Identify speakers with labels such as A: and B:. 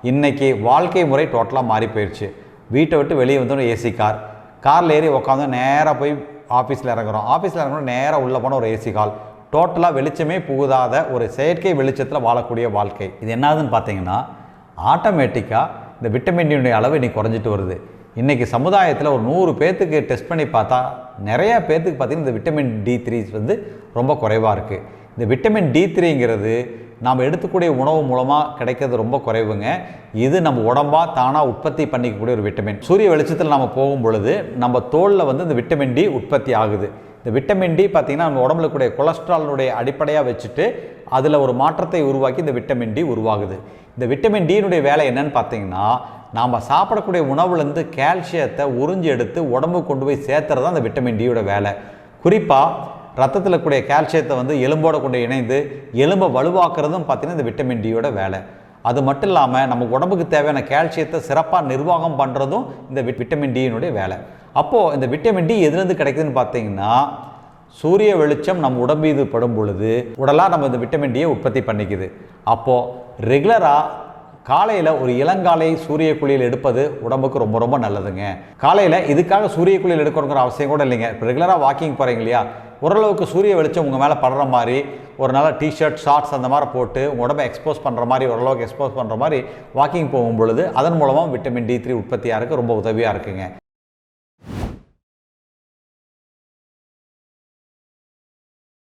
A: இன்றைக்கி வாழ்க்கை முறை டோட்டலாக மாறி போயிடுச்சு. வீட்டை விட்டு வெளியே வந்தோம் ஏசி காரில் ஏறி உட்காந்து நேராக போய் ஆஃபீஸில் இறங்குறோம். ஆஃபீஸில் இறங்கணும் நேராக உள்ளே போன ஒரு ஏசி கால். டோட்டலாக வெளிச்சமே புகுதாத ஒரு செயற்கை வெளிச்சத்தில் வாழக்கூடிய வாழ்க்கை. இது என்னதுன்னு பார்த்தீங்கன்னா ஆட்டோமேட்டிக்காக இந்த விட்டமின் டியுடைய அளவு இன்றைக்கி குறைஞ்சிட்டு வருது. இன்றைக்கி சமுதாயத்தில் ஒரு 100 பேர்த்துக்கு டெஸ்ட் பண்ணி பார்த்தா நிறையா பேர்த்துக்கு பார்த்திங்கன்னா இந்த விட்டமின் D3 வந்து ரொம்ப குறைவாக இருக்குது. இந்த விட்டமின் D3ங்கிறது நாம் எடுத்துக்கூடிய உணவு மூலமாக கிடைக்கிறது ரொம்ப குறைவுங்க. இது நம்ம உடம்பாக தானாக உற்பத்தி பண்ணிக்கக்கூடிய ஒரு விட்டமின். சூரிய வெளிச்சத்தில் நம்ம போகும் பொழுது நம்ம தோலில் வந்து இந்த விட்டமின் D உற்பத்தி ஆகுது. இந்த விட்டமின் D பார்த்திங்கன்னா நம்ம உடம்புல கூடிய கொலஸ்ட்ராலினுடைய அடிப்படையாக வச்சுட்டு அதில் ஒரு மாற்றத்தை உருவாக்கி இந்த விட்டமின் D உருவாகுது. இந்த விட்டமின் டியினுடைய வேலை என்னன்னு பார்த்தீங்கன்னா நாம் சாப்பிடக்கூடிய உணவுலேருந்து கால்சியத்தை உறிஞ்சி எடுத்து உடம்புக்கு கொண்டு போய் சேர்த்துறது தான் இந்த விட்டமின் டியோட வேலை. குறிப்பாக ரத்தத்தில் கூடிய கால்சியத்தை வந்து எலும்போட கொண்டு இணைந்து எலும்பை வலுவாக்குறதும் பார்த்திங்கன்னா இந்த விட்டமின் டியோட வேலை. அது மட்டும் இல்லாமல் நம்ம உடம்புக்கு தேவையான கால்சியத்தை சிறப்பாக நிர்வாகம் பண்ணுறதும் இந்த விட்டமின் டியினுடைய வேலை. அப்போது இந்த விட்டமின் டி எதுலேருந்து கிடைக்குதுன்னு பார்த்தீங்கன்னா சூரிய வெளிச்சம் நம்ம உடம்பு மீது படும் பொழுது உடலாக நம்ம இந்த விட்டமின் டியை உற்பத்தி பண்ணிக்குது. அப்போது ரெகுலராக காலையில் ஒரு இளங்காலை சூரிய குளியல் எடுப்பது உடம்புக்கு ரொம்ப ரொம்ப நல்லதுங்க. காலையில் இதுக்காக சூரிய குளியல் எடுக்கணுங்கிற அவசியம் கூட இல்லைங்க. இப்போ ரெகுலராக வாக்கிங் போகிறீங்க இல்லையா, ஓரளவுக்கு சூரிய வெளிச்சம் உங்கள் மேலே படுற மாதிரி ஒரு நல்ல டிஷர்ட் ஷார்ட்ஸ் அந்த மாதிரி போட்டு உங்கள் உடம்பை எக்ஸ்போஸ் பண்ணுற மாதிரி ஓரளவுக்கு எக்ஸ்போஸ் பண்ணுற மாதிரி வாக்கிங் போகும் பொழுது அதன் மூலமாக விட்டமின் D3 உற்பத்தியாக இருக்க ரொம்ப உதவியாக இருக்குங்க.